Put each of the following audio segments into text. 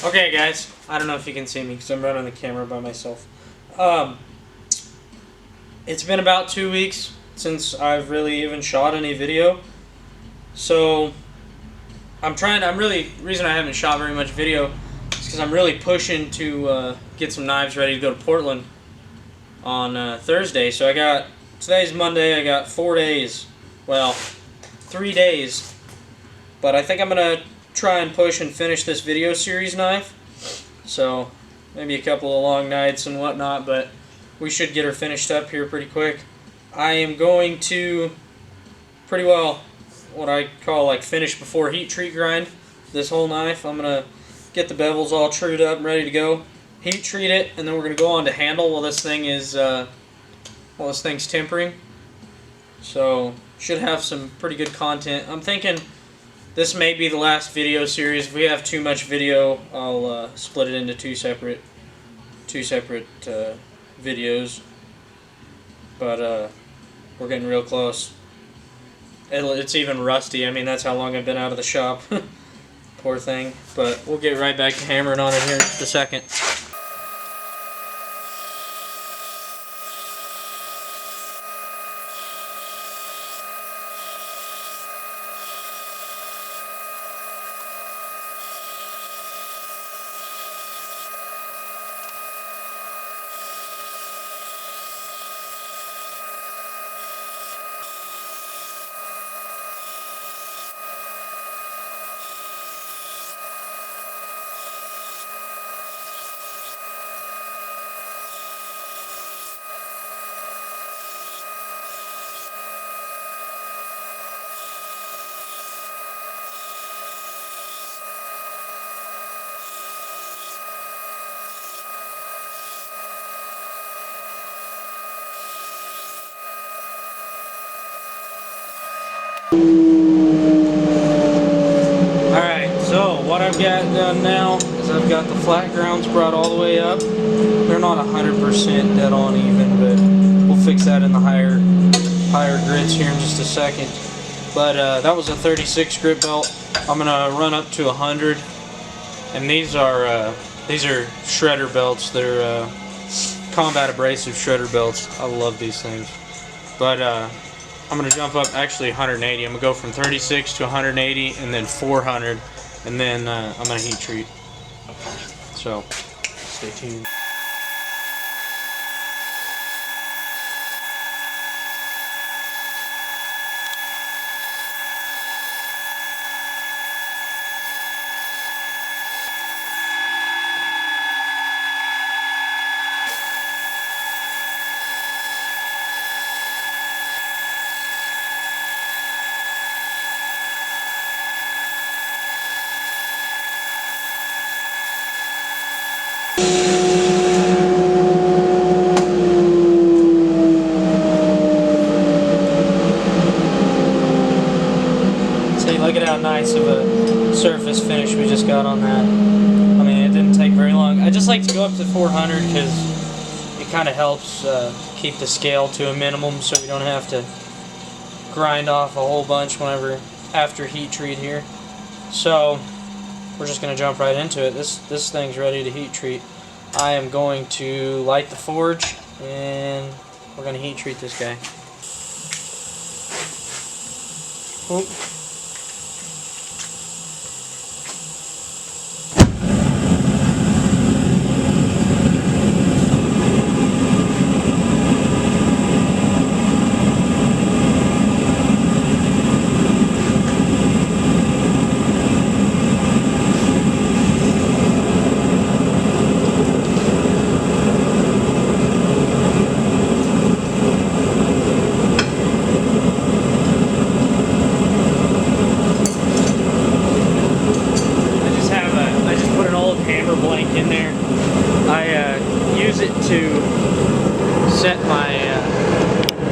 Okay guys, I don't know if you can see me because I'm running the camera by myself. It's been about 2 weeks since I've really even shot any video. So reason I haven't shot very much video is because I'm really pushing to get some knives ready to go to Portland on Thursday. So today's Monday, I got 4 days, well, 3 days. But I think I'm going to try and push and finish this video series knife. So maybe a couple of long nights and whatnot, but we should get her finished up here pretty quick. I am going to pretty well what I call like finish before heat treat grind this whole knife. I'm going to get the bevels all trued up and ready to go. Heat treat it, and then we're going to go on to handle while this thing's tempering. So should have some pretty good content. I'm thinking this may be the last video series. If we have too much video, I'll split it into two separate videos. But we're getting real close. It's even rusty. I mean, that's how long I've been out of the shop. Poor thing. But we'll get right back to hammering on it here in just a second. Alright, so what I've got done now is I've got the flat grounds brought all the way up. They're not 100% dead on even, but we'll fix that in the higher grits here in just a second. But that was a 36 grit belt. I'm gonna run up to 100, and these are shredder belts. They're combat abrasive shredder belts. I love these things. But I'm going to jump up actually 180. I'm going to go from 36 to 180 and then 400, and then I'm going to heat treat. So stay tuned. Look at how nice of a surface finish we just got on that. I mean, it didn't take very long. I just like to go up to 400 because it kind of helps keep the scale to a minimum, so we don't have to grind off a whole bunch after heat treat here. So we're just going to jump right into it. This thing's ready to heat treat. I am going to light the forge, and we're going to heat treat this guy. Oop. Use it to set my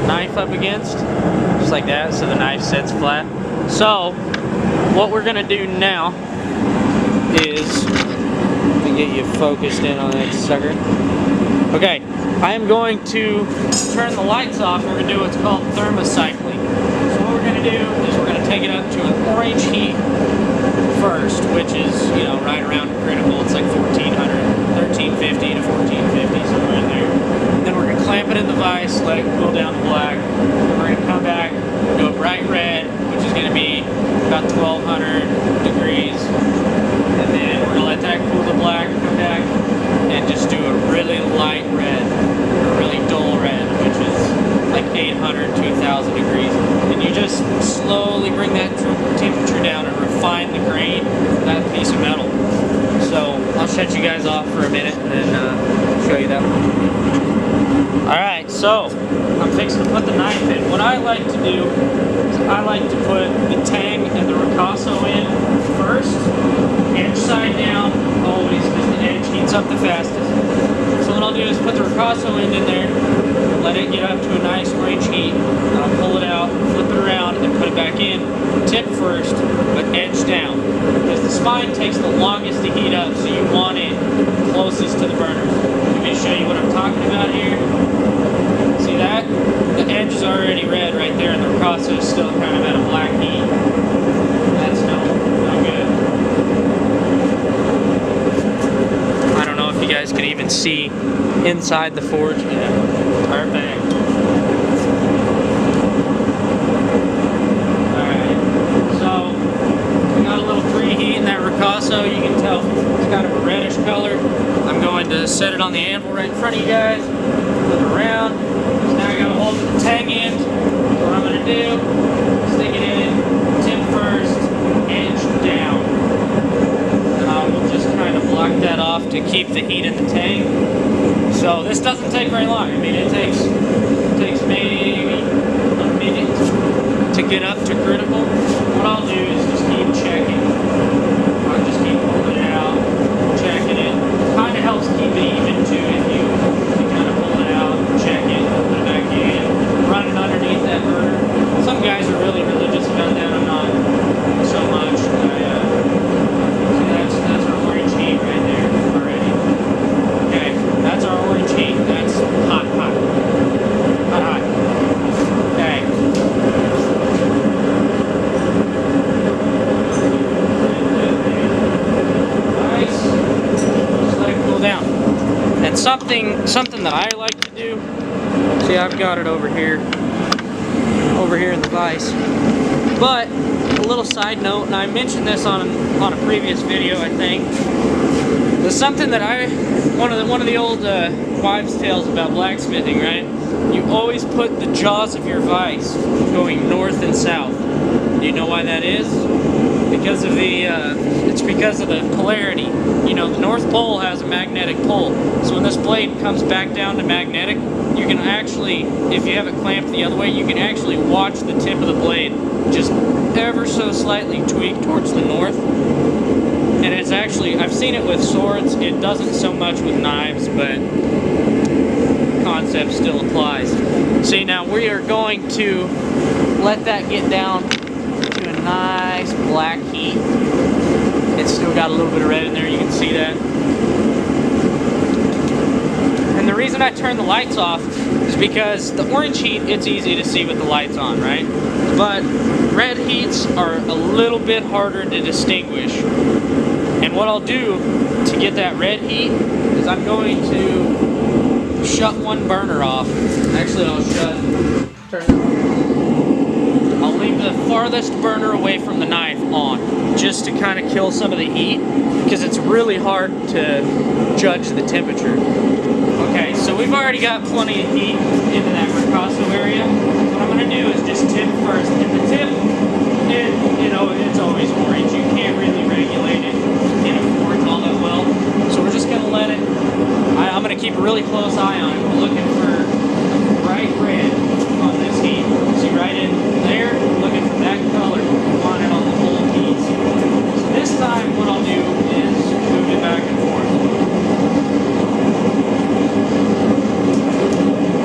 knife up against, just like that, so the knife sets flat. So what we're gonna do now is, let me get you focused in on that sucker. Okay, I am going to turn the lights off. We're gonna do what's called thermocycling. So what we're gonna do is we're gonna take it up to an orange heat first, which is, you know, right around critical. It's like 1350 to 1450, somewhere in there. Then we're going to clamp it in the vise, let it cool down to black. Then we're going to come back, do a bright red, which is going to be about 1200 degrees. And then we're going to let that cool to black, come back, and just do a really light red, or a really dull red, which is like 800, 2000 degrees. And you just slowly bring that temperature down and refine the grain of that piece of metal. So I'll shut you guys off for a minute and then show you that. Alright, so I'm fixing to put the knife in. What I like to do is I like to put the tang and the ricasso in first, edge side down, always, because the edge heats up the fastest. So what I'll do is put the ricasso end in there, let it get up to a nice orange heat, and I'll pull it out, flip it around, and put it back in. Tip first, but edge down, because the spine takes the longest to heat up, so you want it closest to the burners. Let me show you what I'm talking about here. See that? The edge is already red right there, and the ricasso is still kind of at a black heat. That's no good. I don't know if you guys can even see inside the forge. Yeah, perfect. Alright, so we got a little preheat in that ricasso. You can tell it's kind of a reddish color. I'm going to set it on the anvil right in front of you guys. Flip it around. So now I got a hold of the tang end. What I'm going to do, stick it in, tip first, edge down. And I will just kind of block that off to keep the heat in the tang. So this doesn't take very long. I mean, it takes maybe a minute to get up to critical. What I'll do is just keep checking. I'll just keep pulling it out, checking it. Kind of helps keep it even too if you kind of pull it out, check it, put it back in, run it underneath that burner. Some guys are really religious about that. I'm not so much. See, that's our orange heat right there already. Okay, that's our orange heat. That's hot, hot. Hot, hot. Okay. Nice. Just let it cool down. And something that I like to do, see, I've got it over here in the vise. But a little side note, and I mentioned this on a previous video, I think. There's something that one of the old wives' tales about blacksmithing, right? You always put the jaws of your vise going north and south. Do you know why that is? Because of it's because of the polarity. You know, the North Pole has a magnetic pole. So when this blade comes back down to magnetic, you can actually, if you have it clamped the other way, you can actually watch the tip of the blade just ever so slightly tweak towards the north. And it's actually, I've seen it with swords. It doesn't so much with knives, but concept still applies. See, now we are going to let that get down to a nice black heat. It's still got a little bit of red in there, you can see that. And the reason I turn the lights off is because the orange heat, it's easy to see with the lights on, right? But red heats are a little bit harder to distinguish. And what I'll do to get that red heat is I'm going to shut one burner off. Actually, I'll leave the farthest burner away from the knife on, just to kind of kill some of the heat, because it's really hard to judge the temperature. Okay, so we've already got plenty of heat into that ricasso area. What I'm going to do is just tip first. And the tip, it's always orange. You can't really regulate it in a forge all that well. So we're just going to let it, I'm going to keep a really close eye on it. We're looking for bright red on this heat. See right in there, looking for that color. We want it on the whole piece. So this time what I'll do is move it back and forth.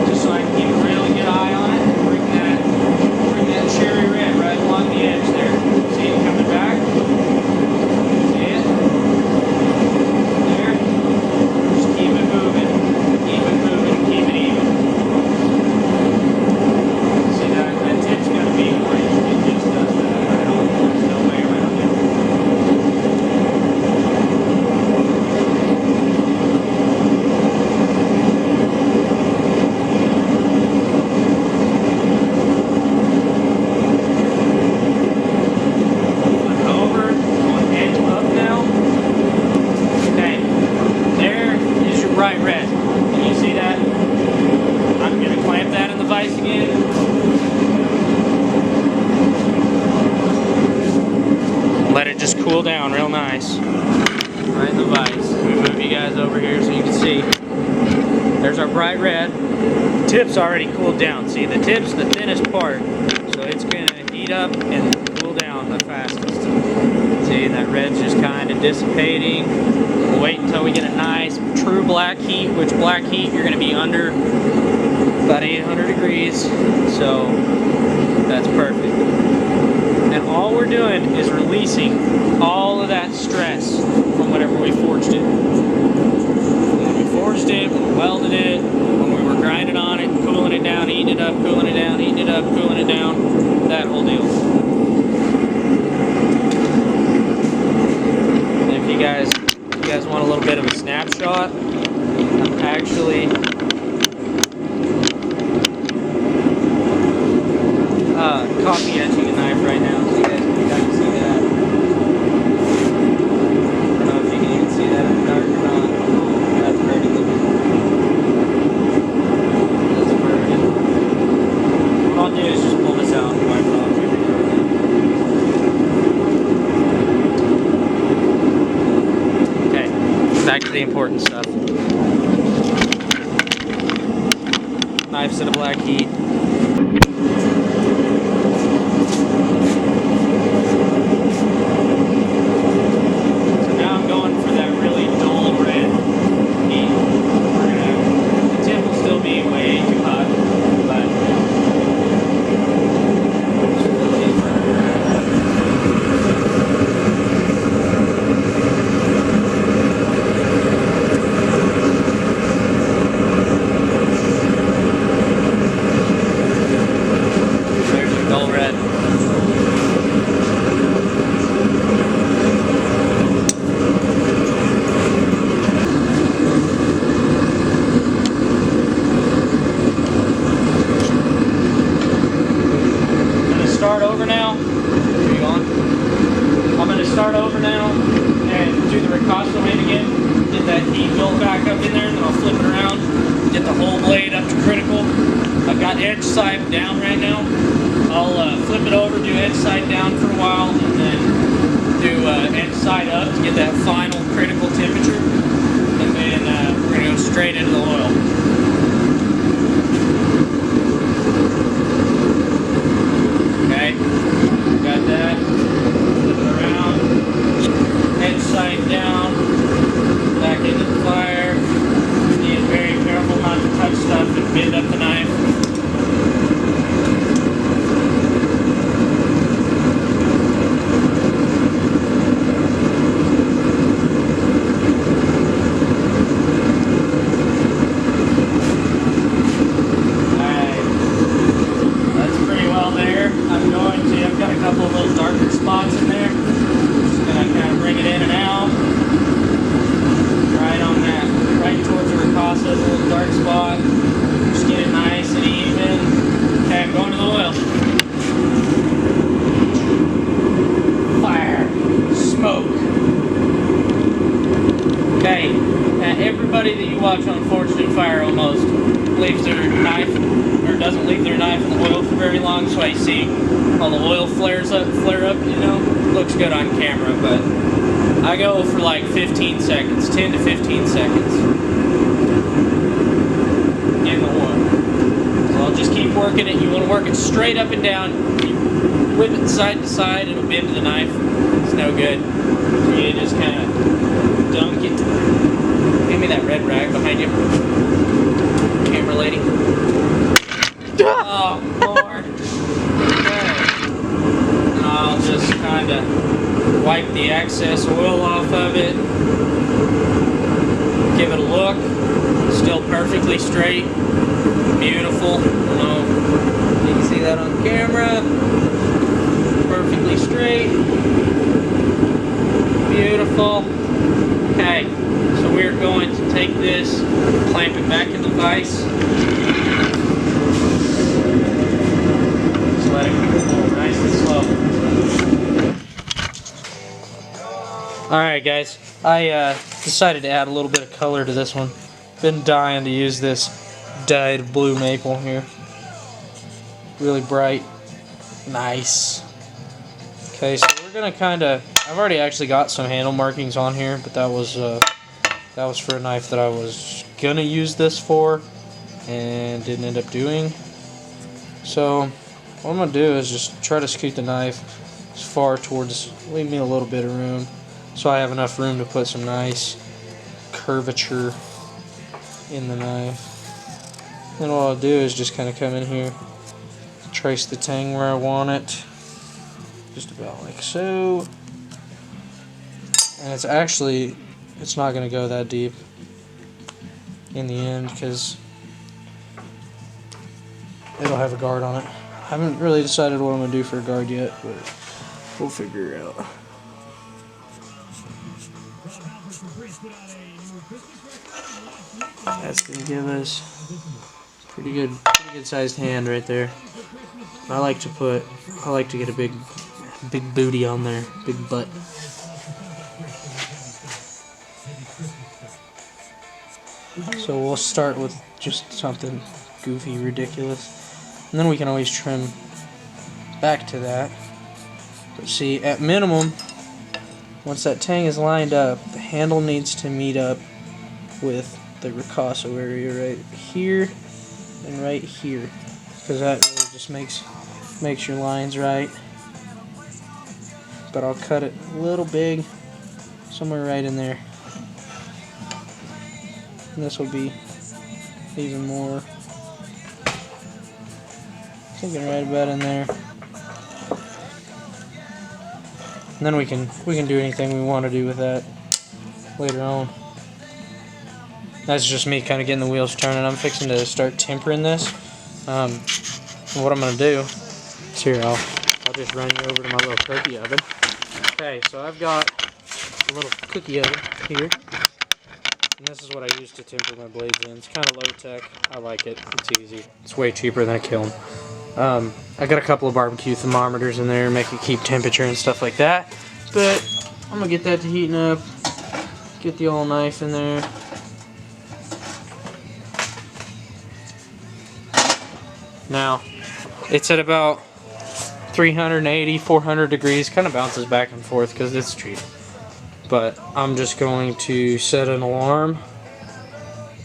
Just so I can keep a really good eye on it and bring that cherry red right along the edge there. See it coming back? See it? There. Just keep it moving. Keep it moving. just cool down real nice. Right in the vise. Let me move you guys over here so you can see. There's our bright red. The tip's already cooled down. See, the tip's the thinnest part, so it's going to heat up and cool down the fastest. See, that red's just kind of dissipating. We'll wait until we get a nice true black heat, which black heat you're going to be under about 800 degrees, so that's perfect. And all we're doing is releasing all of that stress from whenever we forged it. When we forged it, when we welded it, when we were grinding on it, cooling it down, heating it up, cooling it down, heating it up, cooling it down, that whole deal. And if you guys want a little bit of a snapshot, I'm actually copy etching a knife right now, so you guys can see that. I don't know if you can even see that in the dark or not. That's pretty good. That's perfect. What I'll do is just pull this out and wipe it off. Okay, back to the important stuff. Knife's at a black heat. Start over now and do the ricotta in again. Get that heat built back up in there, and then I'll flip it around. Get the whole blade up to critical. I've got edge side down right now. I'll flip it over, do edge side down for a while, and then do edge side up to get that final critical temperature. And then we're going to go straight into the oil. Okay, got that. Flip it around. Edge side down, back into the fire. Being very careful not to touch stuff and bend up the knife. Alright, that's pretty well there. I've got a couple of little darker spots in there. Kind of bring it in and out, right on that, right towards the ricotta, a little dark spot, just get it nice and even. Okay, I'm going to the oil. Fire, smoke. Okay, now everybody that you watch on Forged in Fire almost leaves their knife, or doesn't leave their knife in the oil for very long, so I see all the oil flare up, you know. Looks good on camera, but I go for like 15 seconds, 10 to 15 seconds in the oil. So I'll just keep working it. You want to work it straight up and down. You whip it side to side, it'll bend to the knife. It's no good. So you just kind of dunk it. Give me that red rag behind you. Camera lady. Oh, Lord. Okay. I'll just kind of wipe the excess oil off of it. Give it a look. Still perfectly straight. Beautiful. You can see that on camera. Perfectly straight. Beautiful. Okay, so we're going to take this, clamp it back in the vise. Just let it cool nice and slow. Alright guys, I decided to add a little bit of color to this one. Been dying to use this dyed blue maple here. Really bright. Nice. Okay, so we're going to kind of I've already actually got some handle markings on here, but that was for a knife that I was gonna use this for and didn't end up doing. So what I'm gonna do is just try to scoot the knife as far towards, leave me a little bit of room so I have enough room to put some nice curvature in the knife. Then what I'll do is just kind of come in here, trace the tang where I want it, just about like so. And it's not going to go that deep in the end because it'll have a guard on it. I haven't really decided what I'm going to do for a guard yet, but we'll figure it out. That's going to give us pretty good sized hand right there. I like to get a big booty on there, big butt. So we'll start with just something goofy, ridiculous, and then we can always trim back to that. But see, at minimum, once that tang is lined up, the handle needs to meet up with the ricasso area right here and right here, because that really just makes your lines right. But I'll cut it a little big, somewhere right in there. And this will be even more, thinking right about in there. And then we can do anything we want to do with that later on. That's just me kind of getting the wheels turning. I'm fixing to start tempering this. What I'm going to do is here, I'll just run you over to my little cookie oven. Okay, so I've got a little cookie oven here. And this is what I use to temper my blades in. It's kind of low tech. I like it. It's easy. It's way cheaper than a kiln. I got a couple of barbecue thermometers in there, make it keep temperature and stuff like that. But I'm going to get that to heating up. Get the old knife in there. Now, it's at about 380, 400 degrees. Kind of bounces back and forth because it's cheap. But I'm just going to set an alarm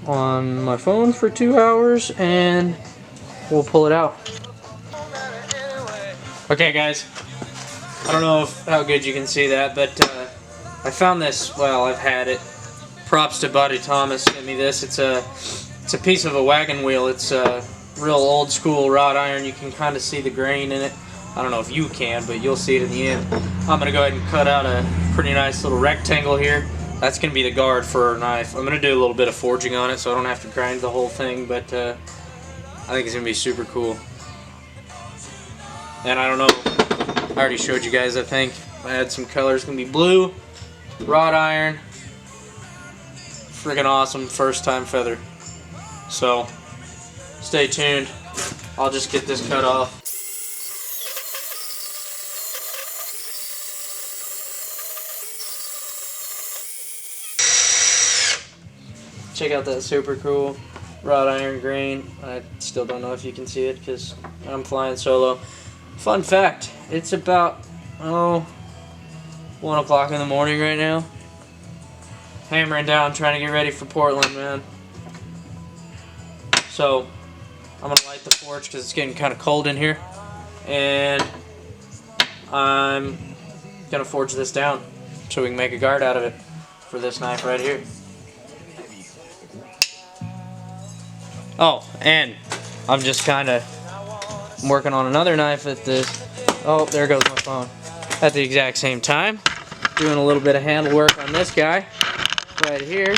on my phone for 2 hours and we'll pull it out. Okay guys, I don't know how good you can see that, but I found this, well, I've had it. Props to Buddy Thomas, sent me this. It's a piece of a wagon wheel. It's a real old school wrought iron. You can kind of see the grain in it. I don't know if you can, but you'll see it in the end. I'm going to go ahead and cut out a pretty nice little rectangle here. That's going to be the guard for our knife. I'm going to do a little bit of forging on it so I don't have to grind the whole thing, but I think it's going to be super cool. And I don't know, I already showed you guys, I think. I had some colors. It's going to be blue, wrought iron, freaking awesome first time feather. So, stay tuned. I'll just get this cut off. Check out that super cool wrought iron grain. I still don't know if you can see it because I'm flying solo. Fun fact, it's about 1 o'clock in the morning right now. Hammering down, trying to get ready for Portland, man. So I'm gonna light the forge because it's getting kind of cold in here, and I'm gonna forge this down so we can make a guard out of it for this knife right here. Oh, and I'm just kind of working on another knife at this. Oh, there goes my phone. At the exact same time, doing a little bit of handle work on this guy right here.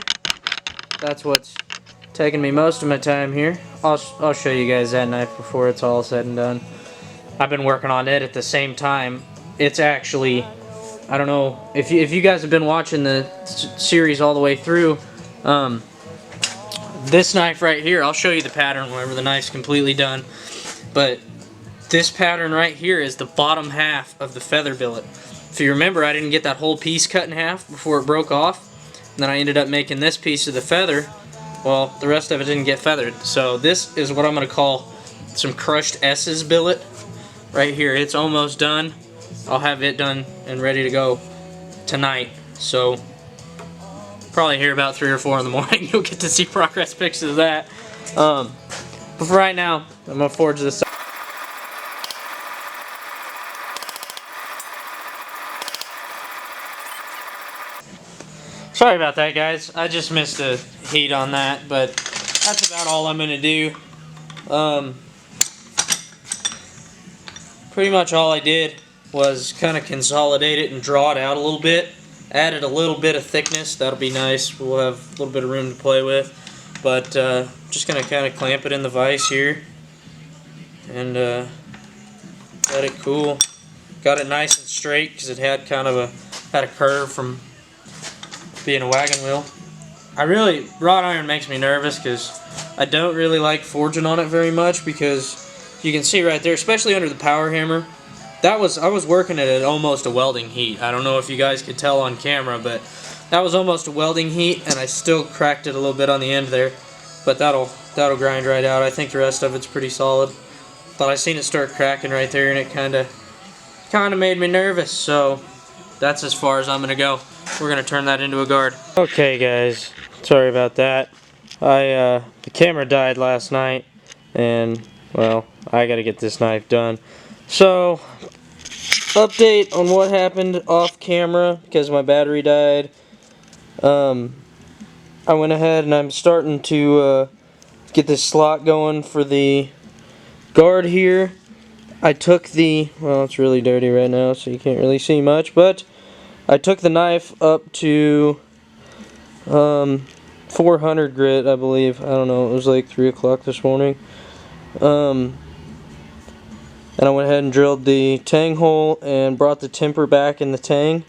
That's what's taking me most of my time here. I'll show you guys that knife before it's all said and done. I've been working on it at the same time. It's actually, I don't know if you guys have been watching the series all the way through. This knife right here, I'll show you the pattern whenever the knife's completely done. But this pattern right here is the bottom half of the feather billet. If you remember, I didn't get that whole piece cut in half before it broke off. And then I ended up making this piece of the feather. Well, the rest of it didn't get feathered. So this is what I'm going to call some crushed S's billet right here. It's almost done. I'll have it done and ready to go tonight. So probably here about 3 or 4 in the morning. You'll get to see progress pictures of that. But for right now, I'm gonna forge this. Sorry about that, guys. I just missed the heat on that, but that's about all I'm gonna do. Pretty much all I did was kind of consolidate it and draw it out a little bit. Added a little bit of thickness. That'll be nice. We'll have a little bit of room to play with. But just gonna kind of clamp it in the vise here and let it cool. Got it nice and straight because it had kind of a curve from being a wagon wheel. Wrought iron makes me nervous because I don't really like forging on it very much, because you can see right there, especially under the power hammer, I was working at almost a welding heat. I don't know if you guys could tell on camera, but that was almost a welding heat, and I still cracked it a little bit on the end there. But that'll grind right out. I think the rest of it's pretty solid. But I seen it start cracking right there, and it kind of made me nervous. So that's as far as I'm gonna go. We're gonna turn that into a guard. Okay, guys, sorry about that. The camera died last night, and well, I gotta get this knife done. So, update on what happened off camera because my battery died. I went ahead and I'm starting to get this slot going for the guard here. I took well, it's really dirty right now, so you can't really see much, but I took the knife up to 400 grit, I believe. I don't know, it was like 3 o'clock this morning. And I went ahead and drilled the tang hole and brought the temper back in the tang.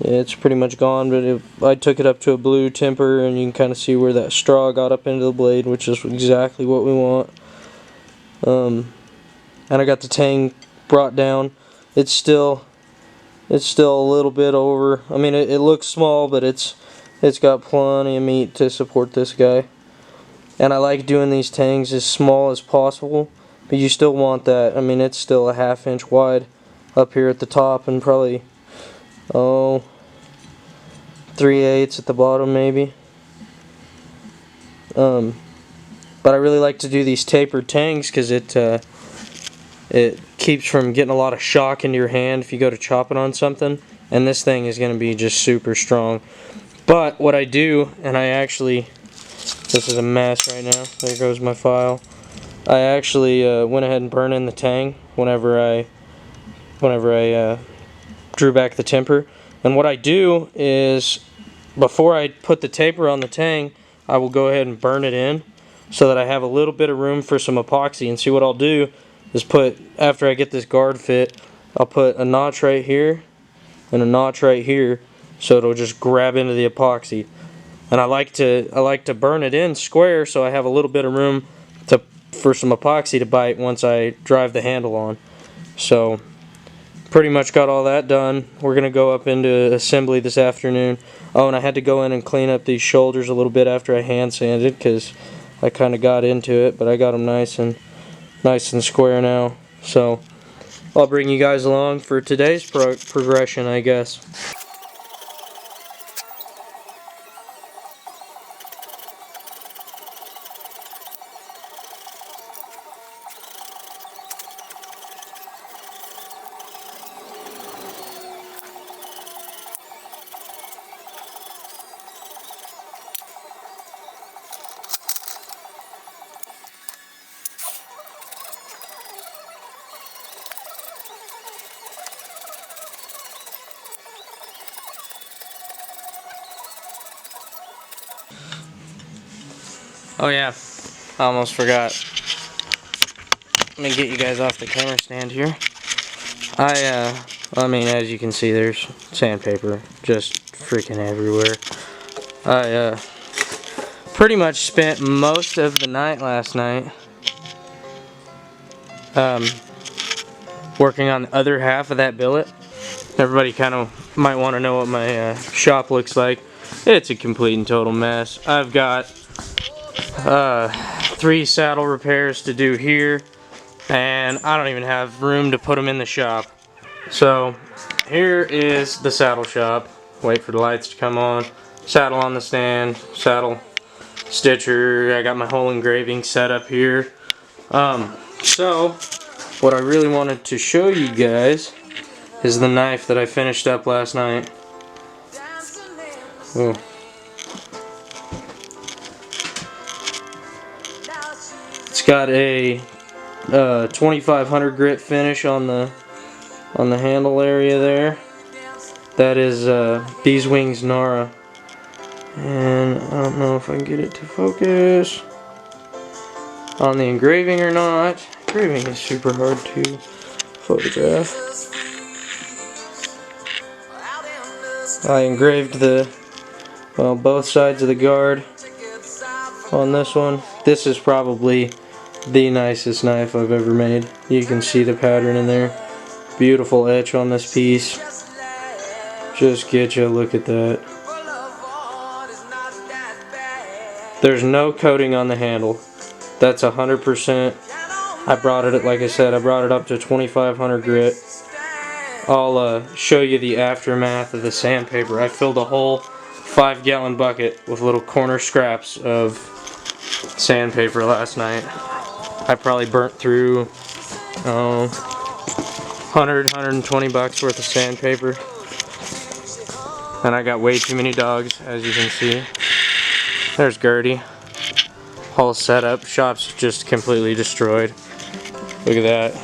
It's pretty much gone, but I took it up to a blue temper, and you can kind of see where that straw got up into the blade, which is exactly what we want. And I got the tang brought down. It's still a little bit over. I mean, it looks small, but it's got plenty of meat to support this guy. And I like doing these tangs as small as possible, but you still want that. I mean, it's still a 1/2 inch wide up here at the top, and probably 3/8 at the bottom maybe. But I really like to do these tapered tangs because it keeps from getting a lot of shock into your hand if you go to chop it on something. And this thing is going to be just super strong. But what I do, and this is a mess right now. There goes my file. I actually went ahead and burned in the tang whenever I drew back the temper. And what I do is, before I put the taper on the tang, I will go ahead and burn it in so that I have a little bit of room for some epoxy. And see, what I'll do is after I get this guard fit, I'll put a notch right here and a notch right here, so it'll just grab into the epoxy. And I like to burn it in square so I have a little bit of room for some epoxy to bite once I drive the handle on. So pretty much got all that done. We're gonna go up into assembly this afternoon. Oh, and I had to go in and clean up these shoulders a little bit after I hand sanded because I kind of got into it, but I got them nice and square now. So I'll bring you guys along for today's progression, I guess. Oh yeah, I almost forgot. Let me get you guys off the camera stand here. I mean, as you can see, there's sandpaper just freaking everywhere. I pretty much spent most of the night last night working on the other half of that billet. Everybody kind of might want to know what my shop looks like. It's a complete and total mess. I've got 3 saddle repairs to do here, and I don't even have room to put them in the shop. So here is the saddle shop. Wait for the lights to come on. Saddle on the stand, saddle stitcher. I got my whole engraving set up here. So what I really wanted to show you guys is the knife that I finished up last night. Ooh. It's got a 2500 grit finish on the handle area there. That is Bees Wings Nara, and I don't know if I can get it to focus on the engraving or not. Engraving is super hard to photograph. I engraved both sides of the guard on this one. This is probably the nicest knife I've ever made. You can see the pattern in there. Beautiful etch on this piece. Just get you a look at that. There's no coating on the handle. That's 100%. I brought it, like I said, I brought it up to 2500 grit. I'll show you the aftermath of the sandpaper. I filled a whole 5-gallon bucket with little corner scraps of sandpaper last night. I probably burnt through 120 bucks worth of sandpaper. And I got way too many dogs, as you can see. There's Gertie. Whole setup. Shop's just completely destroyed. Look at that.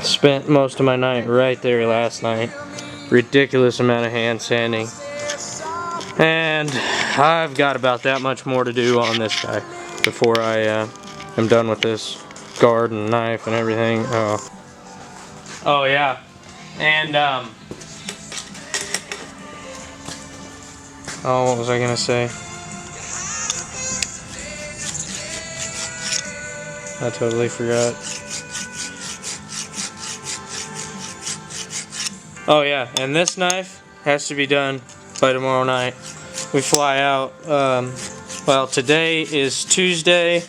Spent most of my night right there last night. Ridiculous amount of hand sanding. And I've got about that much more to do on this guy before I am done with this guard and knife and everything. Oh yeah. And oh, what was I gonna say? I totally forgot. Oh yeah, and this knife has to be done by tomorrow night. We fly out, well, today is Tuesday.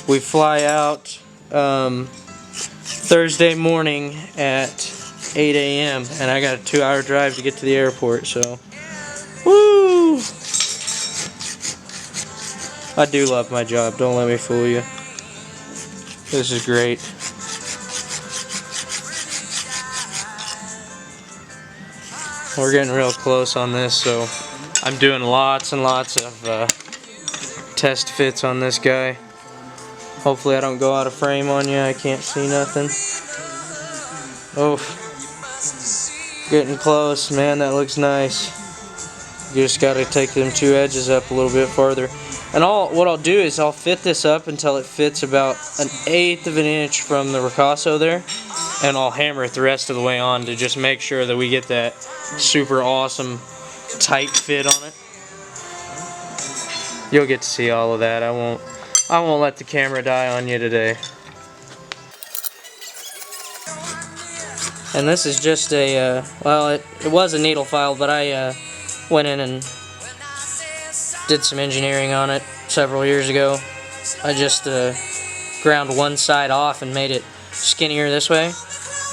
We fly out Thursday morning at 8 a.m. and I got a 2-hour drive to get to the airport, so woo! I do love my job, don't let me fool you. This is great. We're getting real close on this, so I'm doing lots and lots of test fits on this guy. Hopefully I don't go out of frame on you. I can't see nothing. Oh, getting close, man. That looks nice. You just got to take them 2 edges up a little bit farther. And what I'll do is I'll fit this up until it fits about 1/8 of an inch from the ricasso there, and I'll hammer it the rest of the way on to just make sure that we get that super awesome tight fit on it. You'll get to see all of that. I won't let the camera die on you today. And this is just a well, it was a needle file, but I went in and did some engineering on it several years ago. I just ground one side off and made it skinnier this way,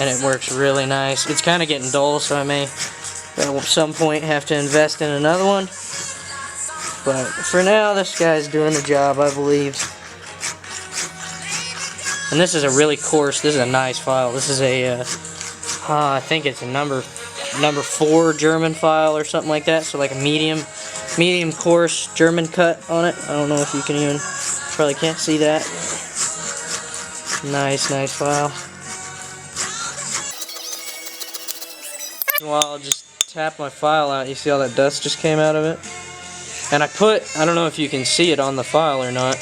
and it works really nice. It's kind of getting dull, so I may at some point have to invest in another one, but for now this guy's doing the job, I believe. And this is a really coarse, this is a nice file. This is a I think it's a number 4 German file or something like that, so like a medium coarse German cut on it. I don't know if you can even, probably can't see that. Nice file. While I'll just tap my file out, you see all that dust just came out of it? And I don't know if you can see it on the file or not,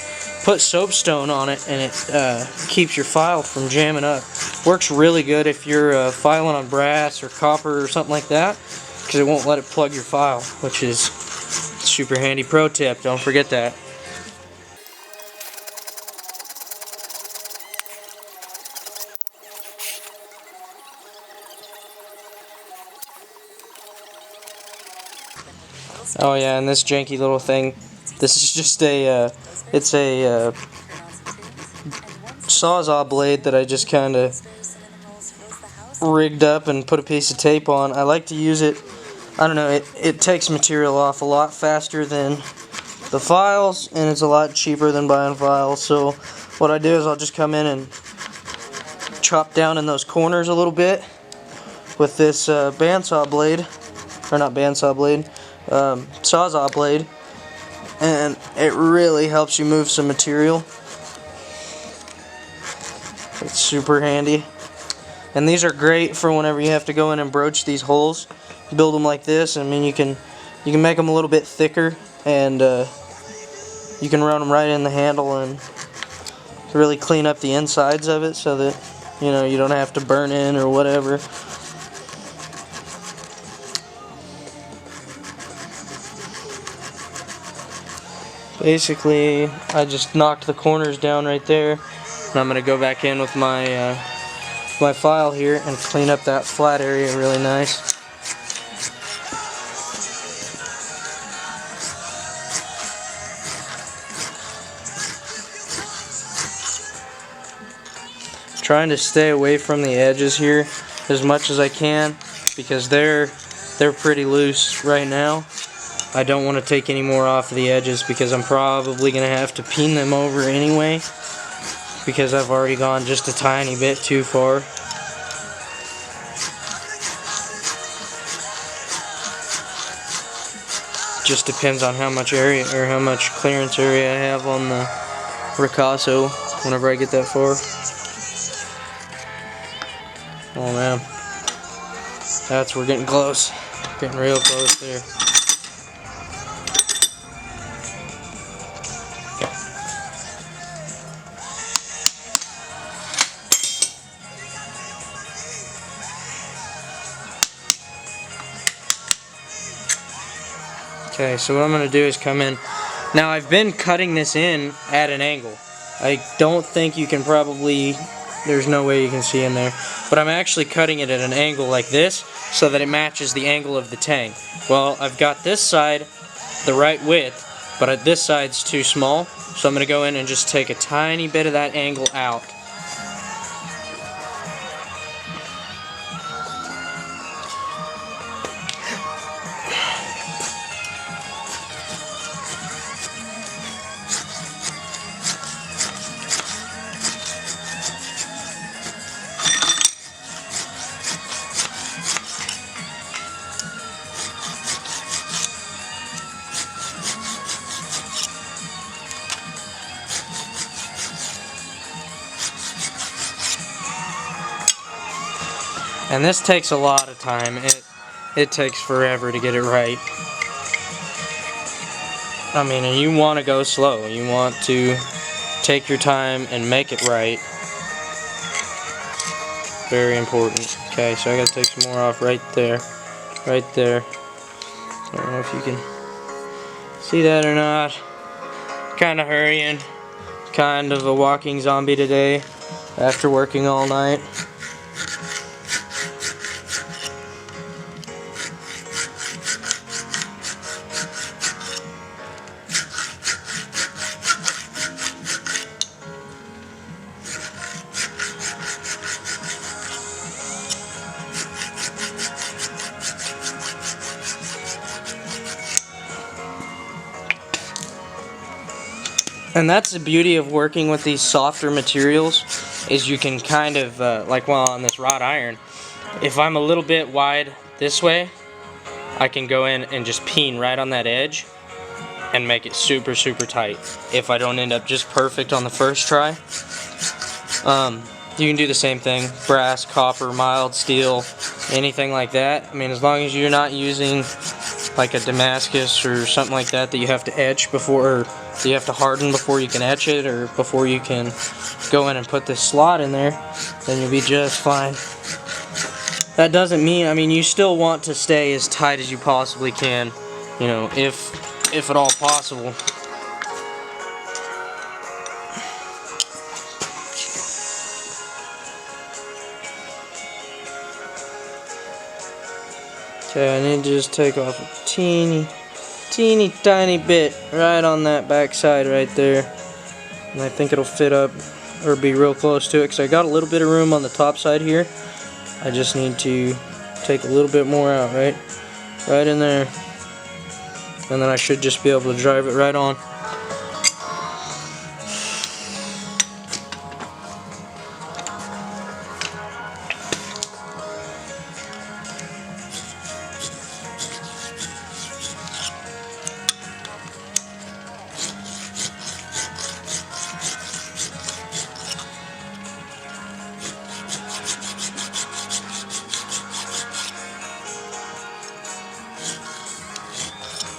put soapstone on it, and it keeps your file from jamming up. Works really good if you're filing on brass or copper or something like that, because it won't let it plug your file, which is super handy pro tip, don't forget that. Oh yeah, and this janky little thing, this is just a, it's a Sawzall blade that I just kind of rigged up and put a piece of tape on. I like to use it, I don't know, it takes material off a lot faster than the files, and it's a lot cheaper than buying files. So what I do is I'll just come in and chop down in those corners a little bit with this bandsaw blade, or not bandsaw blade, Sawzall blade, and it really helps you move some material. It's super handy. And these are great for whenever you have to go in and broach these holes. Build them like this. I mean, you can make them a little bit thicker, and you can run them right in the handle and really clean up the insides of it, so that you don't have to burn in or whatever. Basically, I just knocked the corners down right there, and I'm gonna go back in with my file here and clean up that flat area really nice. Trying to stay away from the edges here as much as I can, because they're pretty loose right now. I don't want to take any more off of the edges, because I'm probably going to have to peen them over anyway, because I've already gone just a tiny bit too far. Just depends on how much area or how much clearance area I have on the ricasso whenever I get that far. Oh man, we're getting close, getting real close there. Okay, so what I'm going to do is come in. Now I've been cutting this in at an angle. I don't think you can there's no way you can see in there. But I'm actually cutting it at an angle like this, so that it matches the angle of the tang. Well, I've got this side the right width, but this side's too small. So I'm going to go in and just take a tiny bit of that angle out. And this takes a lot of time. It takes forever to get it right. I mean, and you want to go slow. You want to take your time and make it right. Very important. Okay, so I gotta take some more off right there. Right there. I don't know if you can see that or not. Kind of hurrying. Kind of a walking zombie today after working all night. And that's the beauty of working with these softer materials, is you can kind of, like on this wrought iron, if I'm a little bit wide this way, I can go in and just peen right on that edge and make it super, super tight. If I don't end up just perfect on the first try. You can do the same thing, brass, copper, mild steel, anything like that. I mean, as long as you're not using like a Damascus or something like that that you have to etch before, or you have to harden before you can etch it, or before you can go in and put this slot in there, then you'll be just fine. That doesn't mean, I mean, you still want to stay as tight as you possibly can, you know, if at all possible. Okay, I need to just take off a teeny tiny bit right on that back side right there, and I think it'll fit up or be real close to it, because I got a little bit of room on the top side here. I just need to take a little bit more out, right in there, and then I should just be able to drive it right on.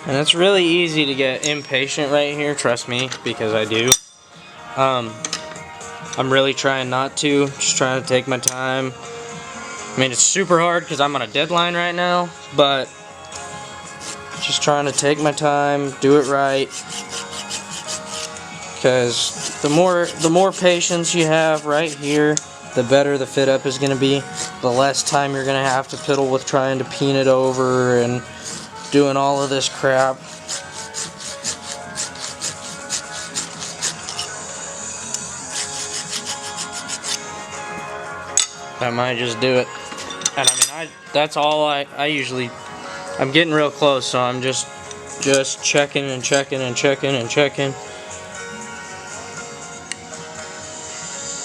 And it's really easy to get impatient right here, trust me, because I do. I'm really trying not to, just trying to take my time. I mean, it's super hard because I'm on a deadline right now, but just trying to take my time, do it right. Because the more patience you have right here, the better the fit up is going to be. The less time you're going to have to fiddle with trying to peen it over and doing all of this crap. That might just do it. And I mean, that's all I usually, I'm getting real close, so I'm just checking and checking and checking and checking.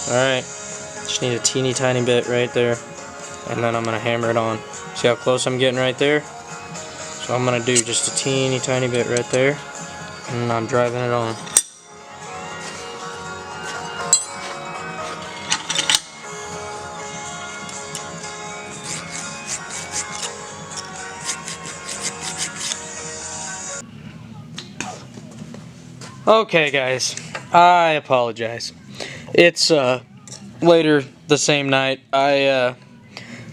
Alright, just need a teeny tiny bit right there, and then I'm going to hammer it on. See how close I'm getting right there? So I'm going to do just a teeny tiny bit right there, and I'm driving it on. Okay guys, I apologize. It's later the same night. I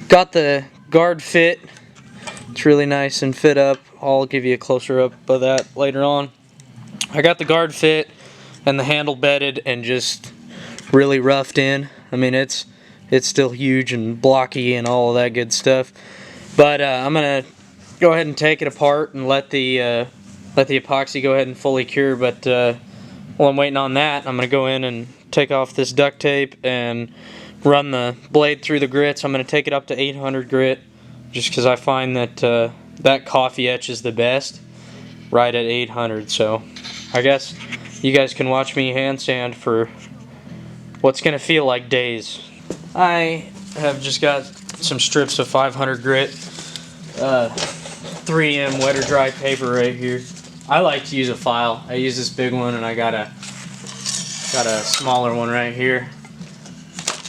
got the guard fit. It's really nice and fit up. I'll give you a closer up of that later on. I got the guard fit and the handle bedded and just really roughed in. I mean, it's still huge and blocky and all of that good stuff. But I'm gonna go ahead and take it apart and let the epoxy go ahead and fully cure. But while I'm waiting on that, I'm gonna go in and take off this duct tape and run the blade through the grits. I'm gonna take it up to 800 grit, just because I find that that coffee etch is the best right at 800. So I guess you guys can watch me hand sand for what's gonna feel like days. I have just got some strips of 500 grit 3M wet or dry paper right here. I like to use a file. I use this big one, and I got a smaller one right here.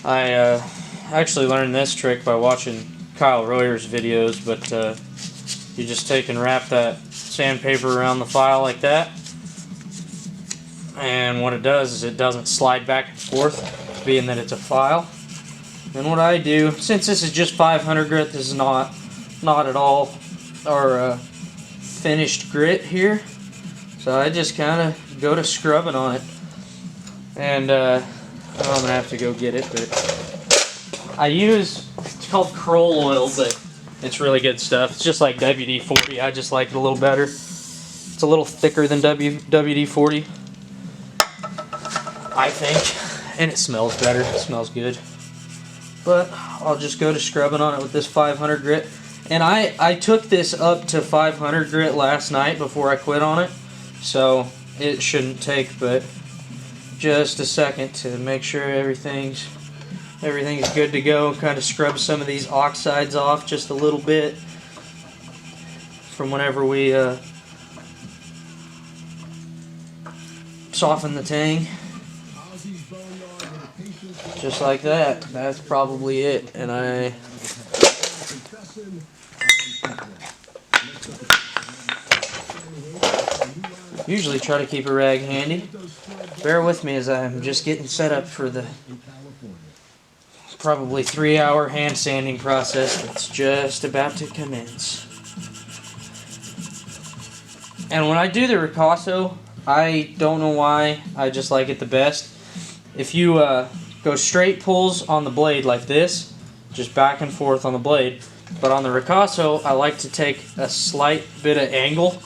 I actually learned this trick by watching Kyle Royer's videos, but you just take and wrap that sandpaper around the file like that, and what it does is it doesn't slide back and forth, being that it's a file. And what I do, since this is just 500 grit, this is not at all our finished grit here, so I just kind of go to scrubbing on it. And I'm gonna have to go get it, but I use, it's called Kroll oil, but it's really good stuff. It's just like WD-40. I just like it a little better. It's a little thicker than WD-40, I think, and it smells better. It smells good. But I'll just go to scrubbing on it with this 500 grit. And I took this up to 500 grit last night before I quit on it, so it shouldn't take but just a second to make sure everything's good to go. Kind of scrub some of these oxides off just a little bit from whenever we soften the tang. Just like that. That's probably it. And I usually try to keep a rag handy. Bear with me as I'm just getting set up for the probably 3-hour hand sanding process that's just about to commence. And when I do the ricasso, I don't know why, I just like it the best. If you go straight pulls on the blade like this, just back and forth on the blade, but on the ricasso, I like to take a slight bit of angle,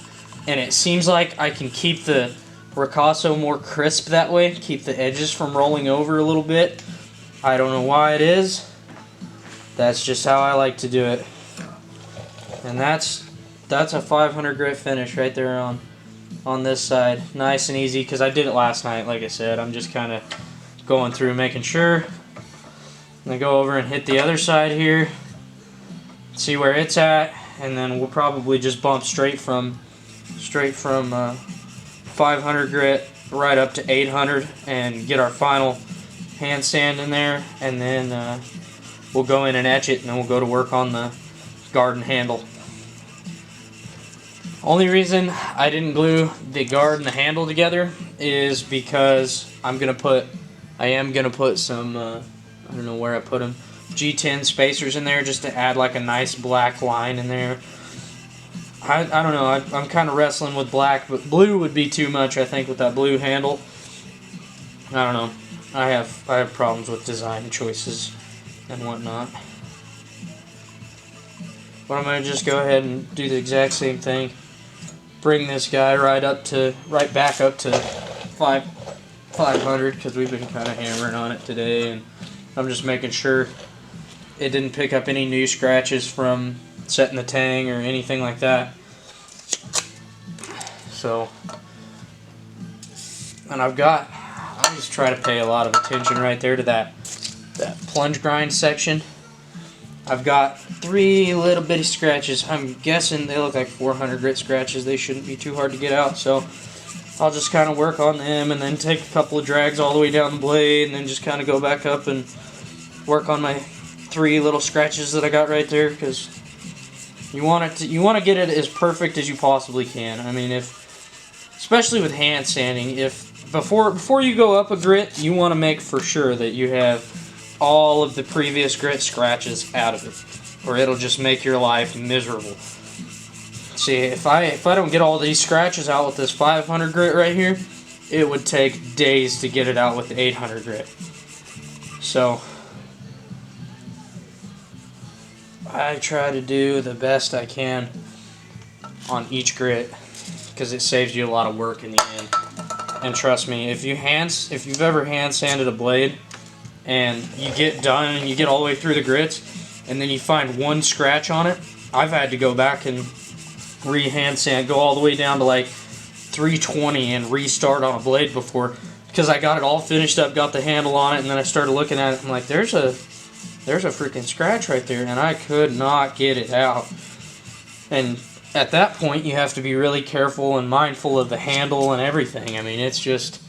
and it seems like I can keep the Ricasso more crisp that way, keep the edges from rolling over a little bit. I don't know why it is. That's just how I like to do it. And that's a 500 grit finish right there on this side. Nice and easy, because I did it last night, like I said. I'm just kind of going through making sure. And I go over and hit the other side here, see where it's at, and then we'll probably just bump straight from 500 grit right up to 800 and get our final hand sand in there, and then we'll go in and etch it, and then we'll go to work on the guard and handle. Only reason I didn't glue the guard and the handle together is because I am gonna put some I don't know where I put them, G10 spacers in there, just to add like a nice black line in there. I don't know, I'm kind of wrestling with black, but blue would be too much, I think, with that blue handle. I don't know. I have problems with design choices and whatnot. But I'm going to just go ahead and do the exact same thing. Bring this guy right back up to 500, because we've been kind of hammering on it today, and I'm just making sure it didn't pick up any new scratches from setting the tang or anything like that. So, and I just try to pay a lot of attention right there to that plunge grind section. I've got 3 little bitty scratches. I'm guessing they look like 400 grit scratches. They shouldn't be too hard to get out, so I'll just kind of work on them and then take a couple of drags all the way down the blade and then just kind of go back up and work on my 3 little scratches that I got right there, because you want to get it as perfect as you possibly can. I mean, especially with hand sanding, before you go up a grit, you want to make for sure that you have all of the previous grit scratches out of it, or it'll just make your life miserable. See, if I don't get all these scratches out with this 500 grit right here, it would take days to get it out with the 800 grit. So I try to do the best I can on each grit, because it saves you a lot of work in the end. And trust me, if you've ever hand sanded a blade and you get done and you get all the way through the grits and then you find one scratch on it, I've had to go back and re-hand sand, go all the way down to like 320 and restart on a blade before, because I got it all finished up, got the handle on it, and then I started looking at it, I'm like, there's a freaking scratch right there, and I could not get it out. And at that point, you have to be really careful and mindful of the handle and everything. I mean, it just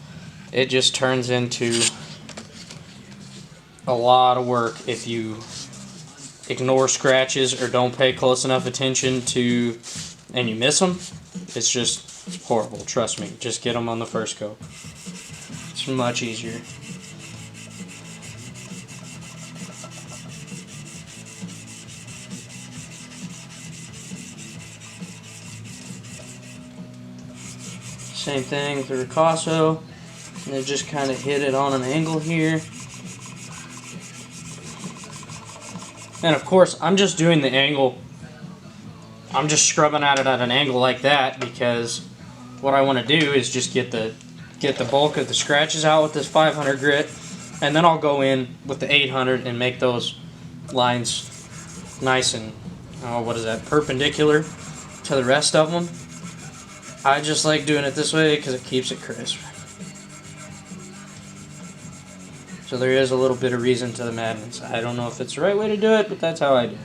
turns into a lot of work if you ignore scratches or don't pay close enough attention to, and you miss them. It's just horrible, trust me. Just get them on the first go. It's much easier. Same thing with the Ricasso, and then just kind of hit it on an angle here. And of course, I'm just doing the angle. I'm just scrubbing at it at an angle like that, because what I want to do is just get the bulk of the scratches out with this 500 grit, and then I'll go in with the 800 and make those lines nice and perpendicular to the rest of them. I just like doing it this way because it keeps it crisp. So there is a little bit of reason to the madness. I don't know if it's the right way to do it, but that's how I do it.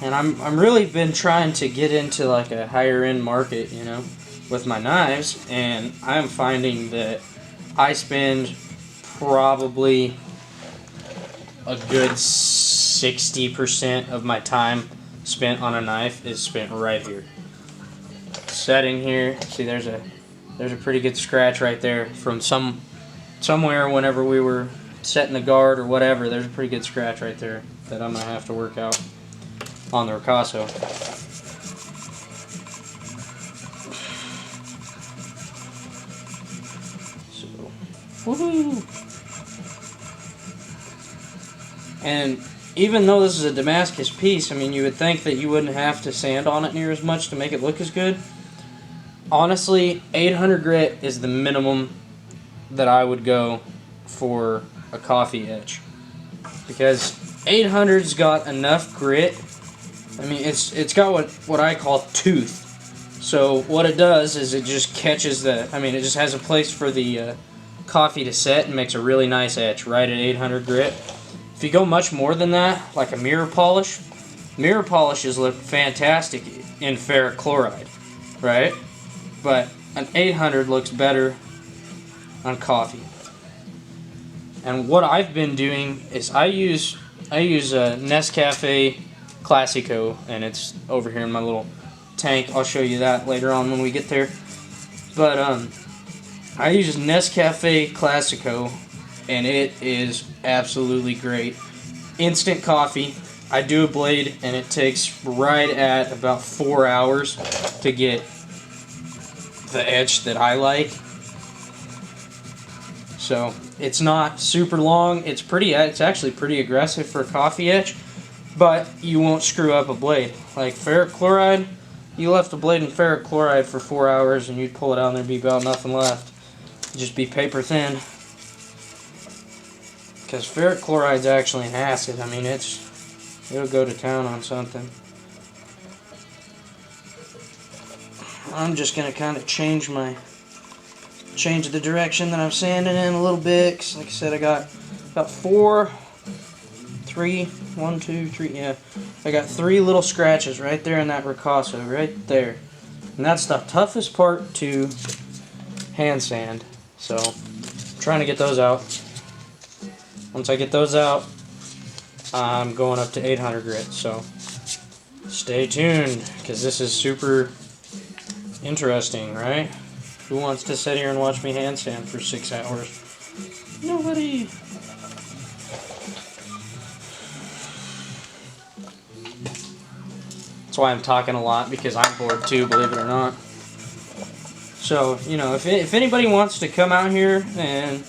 And I'm really been trying to get into like a higher end market, you know, with my knives, and I'm finding that I spend probably a good 60% of my time spent on a knife is spent right here. Setting here, see there's a pretty good scratch right there from somewhere whenever we were setting the guard or whatever. There's a pretty good scratch right there that I'm gonna have to work out on the Ricasso. So, woohoo! And even though this is a Damascus piece, I mean, you would think that you wouldn't have to sand on it near as much to make it look as good. Honestly, 800 grit is the minimum that I would go for a coffee etch, because 800's got enough grit. I mean, it's got what I call tooth. So what it does is it just catches the, I mean, it just has a place for the coffee to set and makes a really nice etch right at 800 grit. If you go much more than that, like a mirror polishes look fantastic in ferric chloride, right? But an 800 looks better on coffee. And what I've been doing is I use a Nescafe Classico, and it's over here in my little tank. I'll show you that later on when we get there. But I use Nescafe Classico, and it is absolutely great. Instant coffee. I do a blade, and it takes right at about 4 hours to get the etch that I like. So it's not super long. It's actually pretty aggressive for a coffee etch, but you won't screw up a blade. Like ferric chloride, you left a blade in ferric chloride for 4 hours and you'd pull it out and there'd be about nothing left. It'd just be paper thin. Because ferric chloride's actually an acid. I mean, it'll go to town on something. I'm just gonna kind of change the direction that I'm sanding in a little bit, because like I said, I got about 1, 2, 3, yeah. I got 3 little scratches right there in that ricasso, right there. And that's the toughest part to hand sand. So, I'm trying to get those out. Once I get those out, I'm going up to 800 grit. So, stay tuned, because this is super interesting, right? Who wants to sit here and watch me hand sand for 6 hours? Nobody. That's why I'm talking a lot, because I'm bored too, believe it or not. So, you know, if anybody wants to come out here and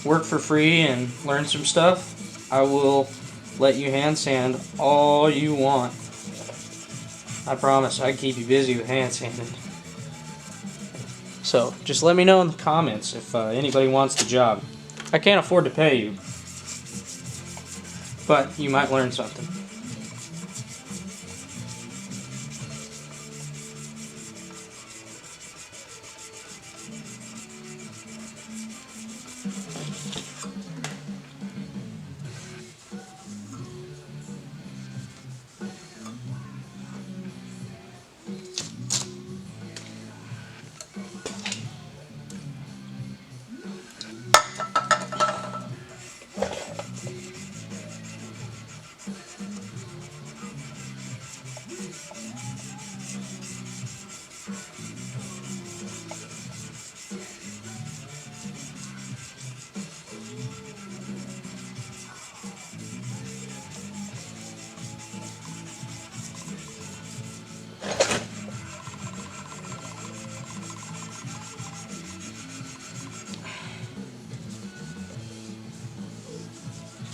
work for free and learn some stuff, I will let you hand sand all you want. I promise I can keep you busy with hand sanding. So, just let me know in the comments if anybody wants the job. I can't afford to pay you, but you might learn something.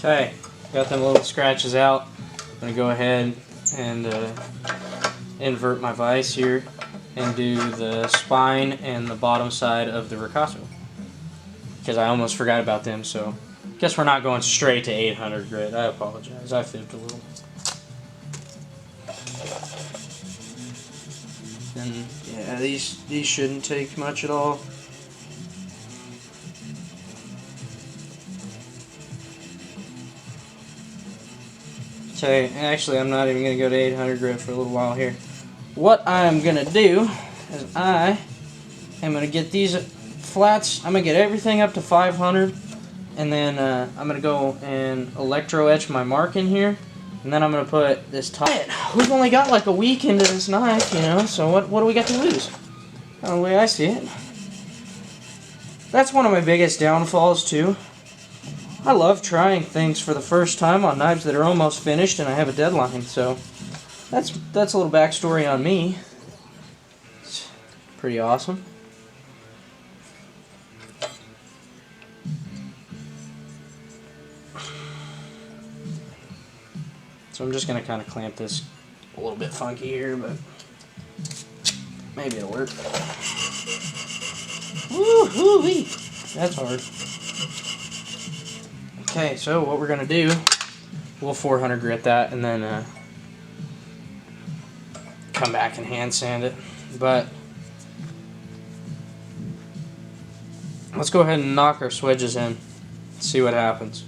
Okay, got them little scratches out. I'm going to go ahead and invert my vise here and do the spine and the bottom side of the ricasso, because I almost forgot about them. So guess we're not going straight to 800 grit. I apologize, I fibbed a little. And yeah, these shouldn't take much at all. Okay, actually I'm not even going to go to 800 grit for a little while here. What I'm going to do is I am going to get these flats, I'm going to get everything up to 500, and then I'm going to go and electro etch my mark in here, and then I'm going to put this top. We've only got like a week into this knife, you know, so what do we got to lose? The way I see it. That's one of my biggest downfalls too. I love trying things for the first time on knives that are almost finished and I have a deadline, so that's a little backstory on me. It's pretty awesome. So I'm just going to kind of clamp this a little bit funky here, but maybe it'll work. Woo-hoo-wee! That's hard. Okay, so what we're going to do, we'll 400 grit that and then come back and hand sand it. But let's go ahead and knock our swedges in, see what happens.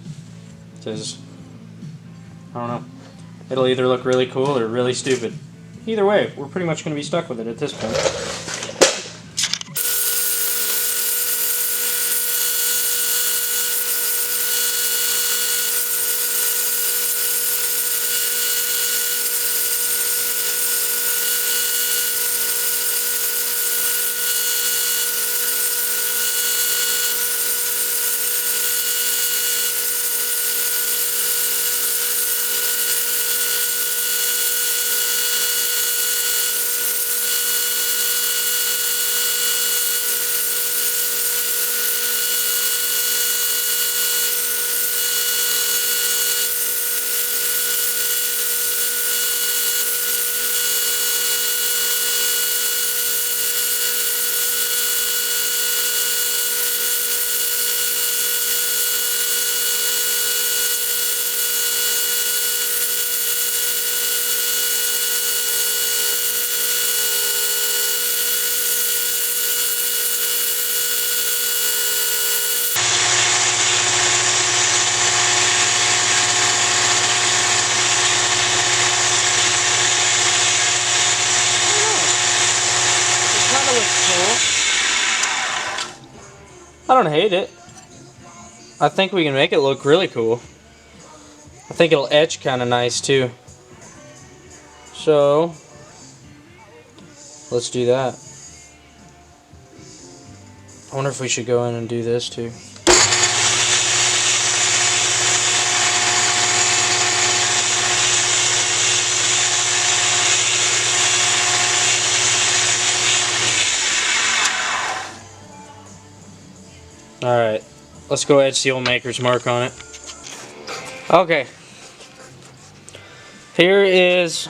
Because, I don't know, it'll either look really cool or really stupid. Either way, we're pretty much going to be stuck with it at this point. I don't hate it. I think we can make it look really cool. I think it'll etch kind of nice too. So, let's do that. I wonder if we should go in and do this too. Alright, let's go edge the old maker's mark on it. Okay, here is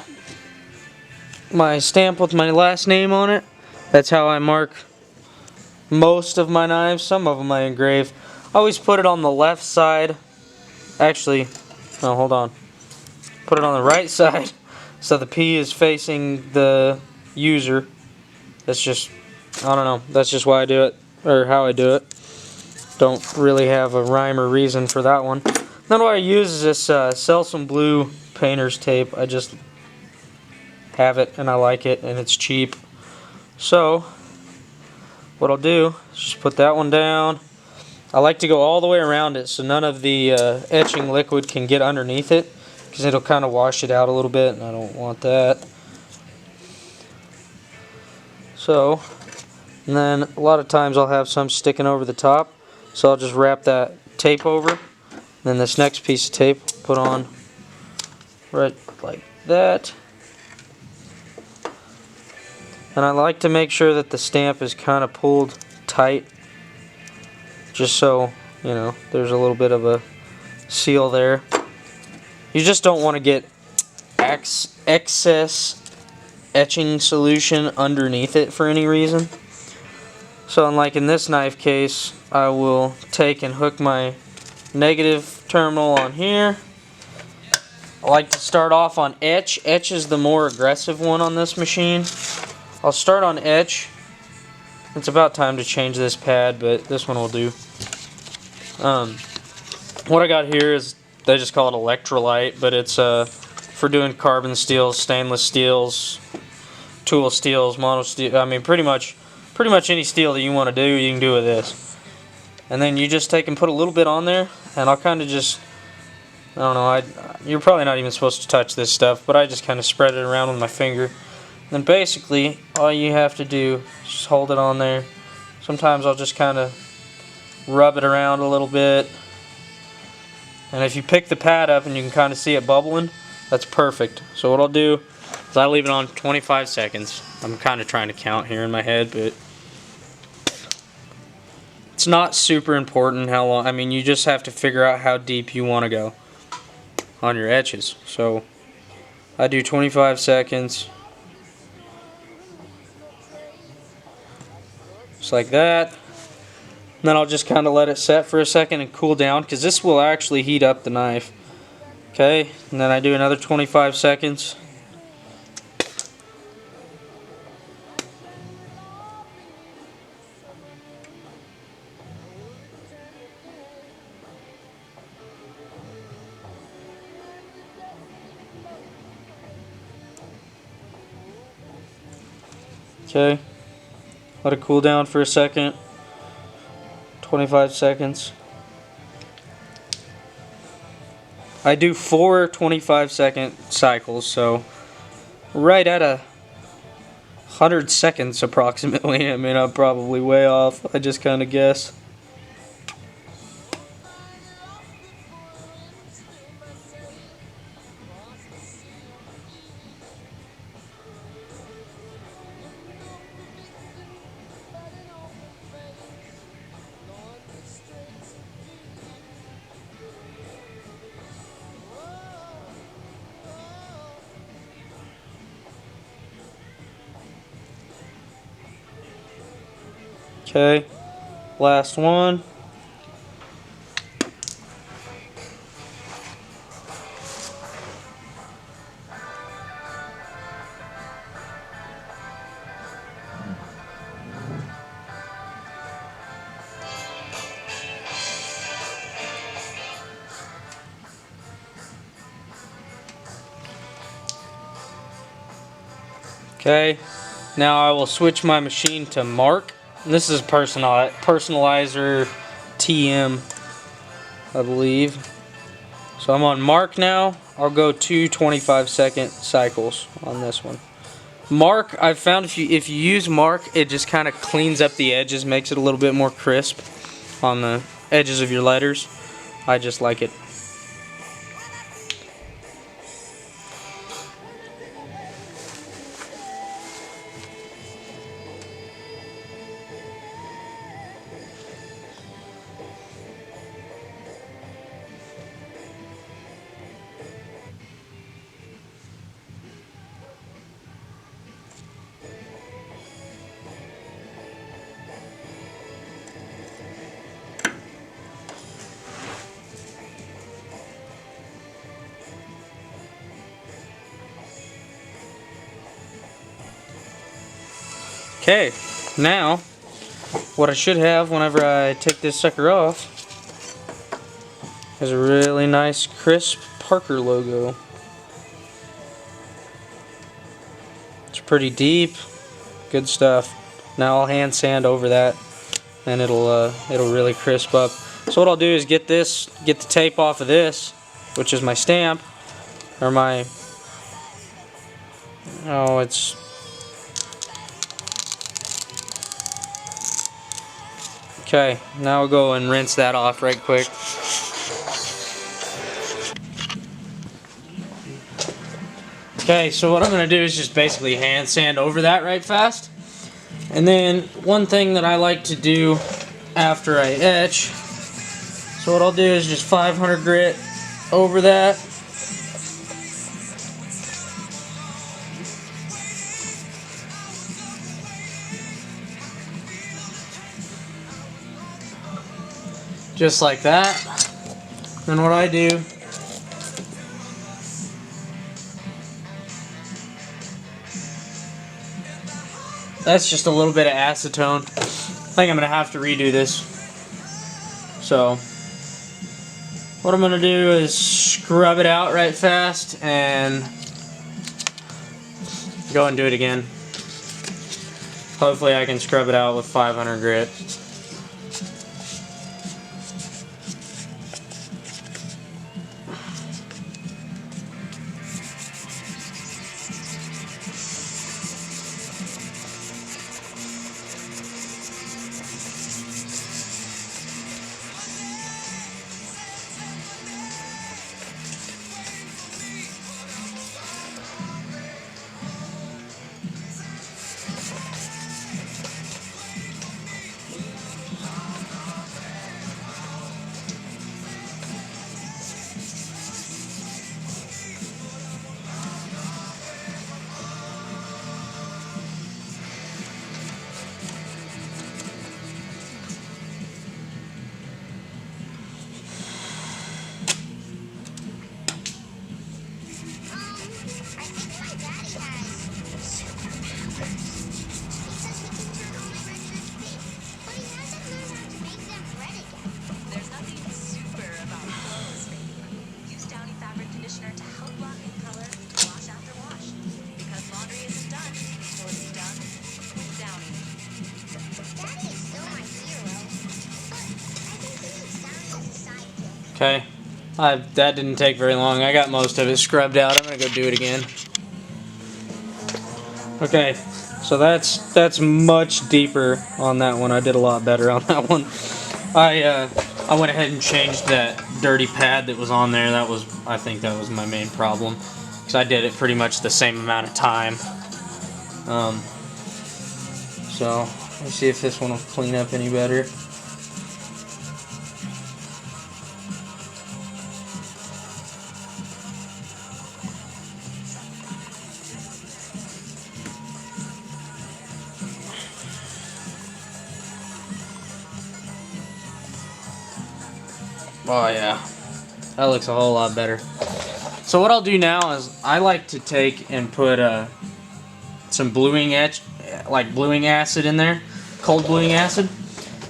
my stamp with my last name on it. That's how I mark most of my knives. Some of them I engrave. I always put it on the left side. Actually, no, hold on. Put it on the right side so the P is facing the user. That's just, I don't know, that's just why I do it, or how I do it. Don't really have a rhyme or reason for that one. Then what I use is this Selsun Blue painter's tape. I just have it and I like it and it's cheap. So what I'll do is just put that one down. I like to go all the way around it so none of the etching liquid can get underneath it, because it'll kind of wash it out a little bit and I don't want that. So, and then a lot of times I'll have some sticking over the top. So I'll just wrap that tape over. Then this next piece of tape, put on right like that. And I like to make sure that the stamp is kind of pulled tight, just so, you know, there's a little bit of a seal there. You just don't want to get excess etching solution underneath it for any reason. So unlike in this knife case, I will take and hook my negative terminal on here. I like to start off on etch. Etch is the more aggressive one on this machine. I'll start on etch. It's about time to change this pad, but this one will do. What I got here is, they just call it electrolyte, but it's for doing carbon steels, stainless steels, tool steels, mono steel. I mean, pretty much any steel that you want to do, you can do with this. And then you just take and put a little bit on there, and I'll kind of just, I don't know, you're probably not even supposed to touch this stuff, but I just kind of spread it around with my finger. Then basically, all you have to do is just hold it on there. Sometimes I'll just kind of rub it around a little bit. And if you pick the pad up and you can kind of see it bubbling, that's perfect. So what I'll do is I leave it on 25 seconds. I'm kind of trying to count here in my head, but it's not super important how long. I mean, you just have to figure out how deep you want to go on your etches. So I do 25 seconds. Just like that. And then I'll just kind of let it set for a second and cool down, because this will actually heat up the knife. Okay, and then I do another 25 seconds. Okay, let it cool down for a second. 25 seconds. I do 4 25-second cycles, so right at 100 seconds approximately. I mean, I'm probably way off. I just kind of guess. Okay, last one. Okay, now I will switch my machine to Mark. This is Personalizer TM, I believe. So I'm on Mark now. I'll go 2 25-second cycles on this one. Mark, I've found if you use Mark, it just kind of cleans up the edges, makes it a little bit more crisp on the edges of your letters. I just like it. Okay, now what I should have whenever I take this sucker off is a really nice crisp Parker logo. It's pretty deep, good stuff. Now I'll hand sand over that, and it'll really crisp up. So what I'll do is get the tape off of this, which is my stamp, or my, oh, it's, okay, now we'll go and rinse that off right quick. Okay, so what I'm going to do is just basically hand sand over that right fast. And then one thing that I like to do after I etch, so what I'll do is just 500 grit over that. Just like that. Then what I do, that's just a little bit of acetone. I think I'm going to have to redo this. So what I'm going to do is scrub it out right fast and go and do it again. Hopefully I can scrub it out with 500 grit. Okay, that didn't take very long. I got most of it scrubbed out. I'm gonna go do it again. Okay, so that's much deeper on that one. I did a lot better on that one. I went ahead and changed that dirty pad that was on there. I think that was my main problem, because I did it pretty much the same amount of time. So let's see if this one will clean up any better. Oh yeah, that looks a whole lot better. So what I'll do now is I like to take and put some bluing acid in there, cold bluing acid.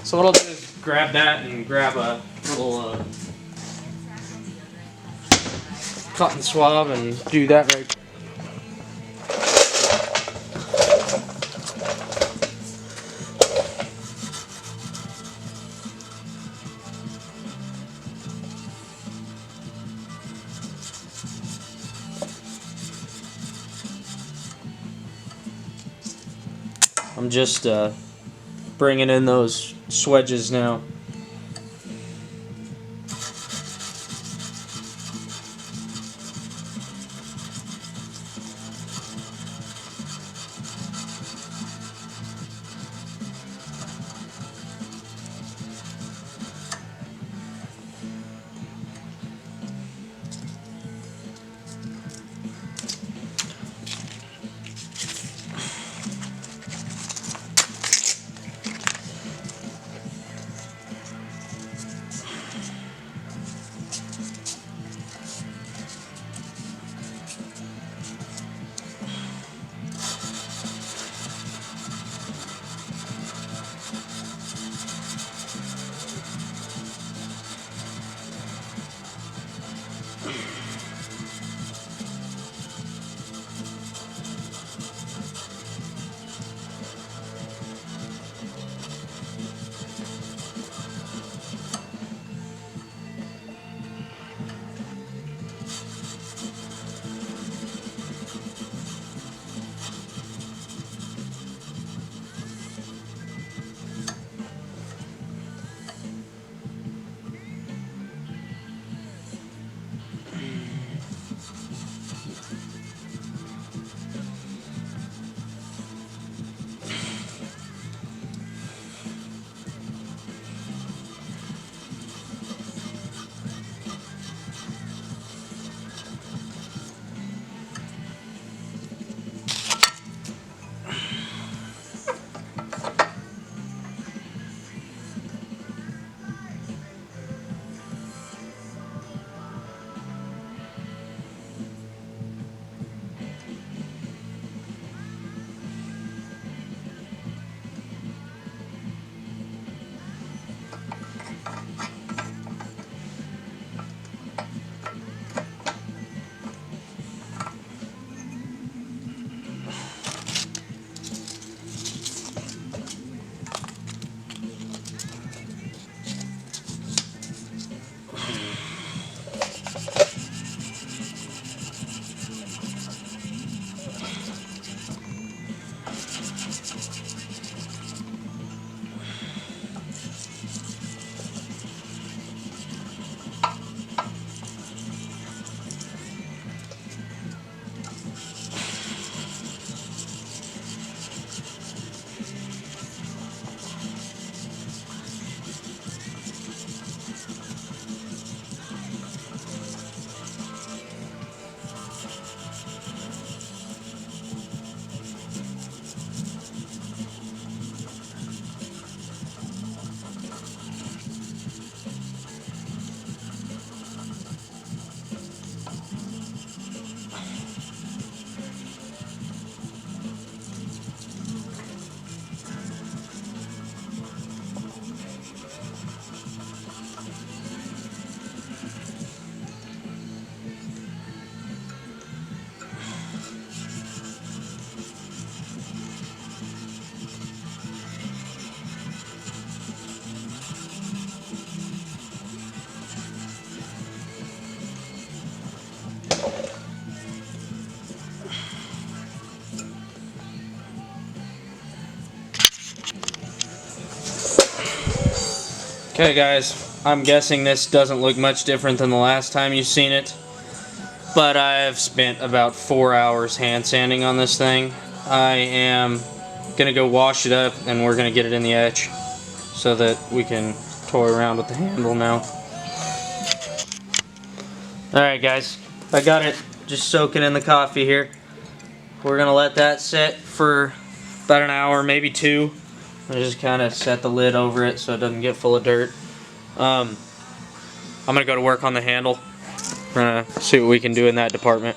So what I'll do is grab that and grab a little cotton swab and do that right. I'm just bringing in those swedges now. Okay guys, I'm guessing this doesn't look much different than the last time you've seen it, but I have spent about 4 hours hand sanding on this thing. I am gonna go wash it up and we're gonna get it in the etch so that we can toy around with the handle now. Alright guys, I got it just soaking in the coffee here. We're gonna let that sit for about an hour, maybe 2. I just kind of set the lid over it so it doesn't get full of dirt. I'm gonna go to work on the handle. We're gonna see what we can do in that department.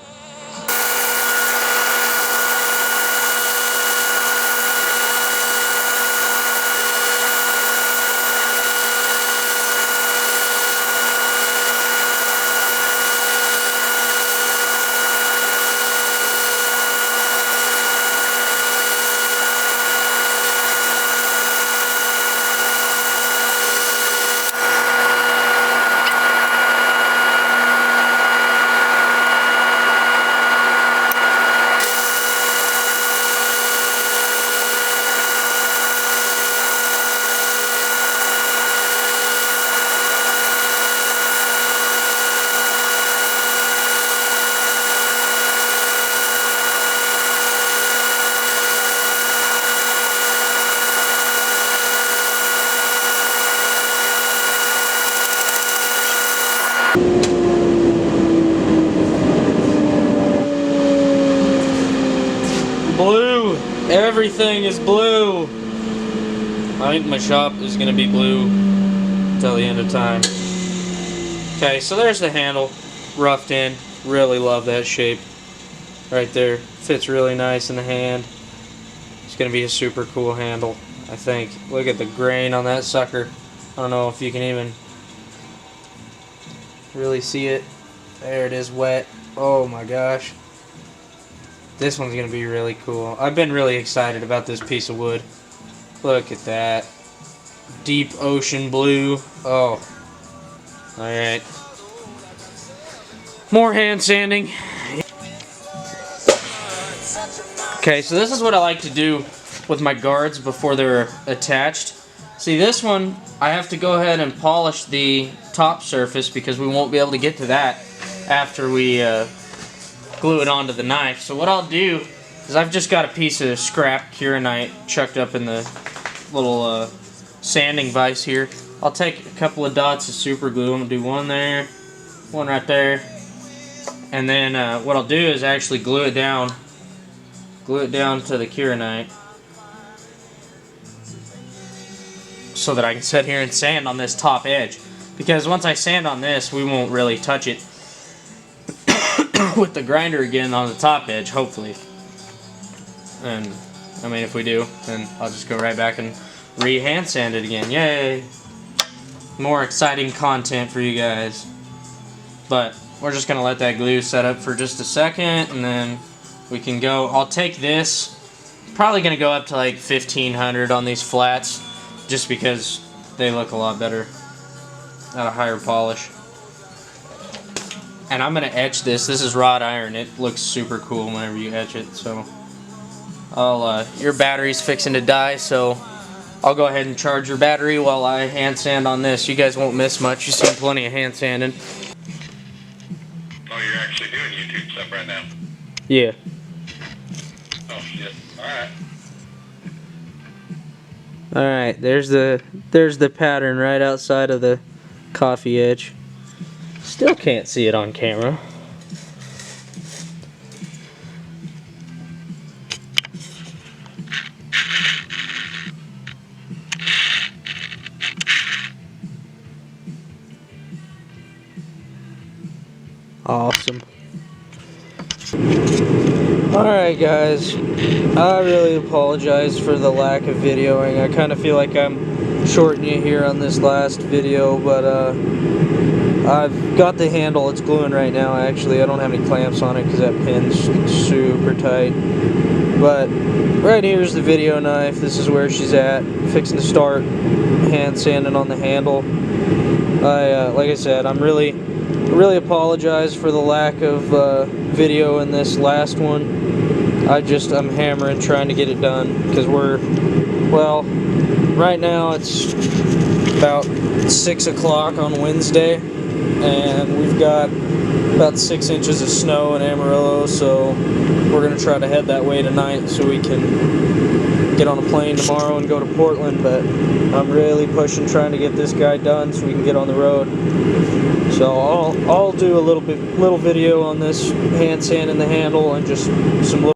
Blue! Everything is blue! I think my shop is going to be blue until the end of time. Okay, so there's the handle. Roughed in. Really love that shape. Right there. Fits really nice in the hand. It's going to be a super cool handle, I think. Look at the grain on that sucker. I don't know if you can even really see it. There it is, wet. Oh my gosh. This one's going to be really cool. I've been really excited about this piece of wood. Look at that. Deep ocean blue. Oh. Alright. More hand sanding. Okay, so this is what I like to do with my guards before they're attached. See, this one, I have to go ahead and polish the top surface because we won't be able to get to that after we glue it onto the knife. So what I'll do is I've just got a piece of scrap Curanite chucked up in the little sanding vise here. I'll take a couple of dots of super glue. I'm going to do one there, one right there. And then what I'll do is actually glue it down to the Curanite so that I can sit here and sand on this top edge. Because once I sand on this, we won't really touch it with the grinder again on the top edge, hopefully. And I mean, if we do, then I'll just go right back and re-hand sand it again. Yay! More exciting content for you guys. But we're just gonna let that glue set up for just a second, and then we can go. I'll take this. Probably gonna go up to like 1500 on these flats, just because they look a lot better at a higher polish. And I'm gonna etch this. This is wrought iron. It looks super cool whenever you etch it. So, your battery's fixing to die, so I'll go ahead and charge your battery while I hand sand on this. You guys won't miss much. You've seen plenty of hand sanding. Oh, you're actually doing YouTube stuff right now? Yeah. Oh shit! All right. All right. There's the pattern right outside of the coffee edge. Still can't see it on camera. Awesome. Alright guys, I really apologize for the lack of videoing. I kind of feel like I'm shorting you here on this last video, but I've got the handle. It's gluing right now actually. I don't have any clamps on it because that pin's super tight. But right here's the video knife. This is where she's at, fixing to start hand sanding on the handle. Like I said, I'm really apologize for the lack of video in this last one. I'm hammering trying to get it done because well, right now it's about 6 o'clock on Wednesday, and we've got about 6 inches of snow in Amarillo, so we're going to try to head that way tonight so we can get on a plane tomorrow and go to Portland. But I'm really pushing, trying to get this guy done so we can get on the road. So I'll do a little video on this hand sand in the handle and just some little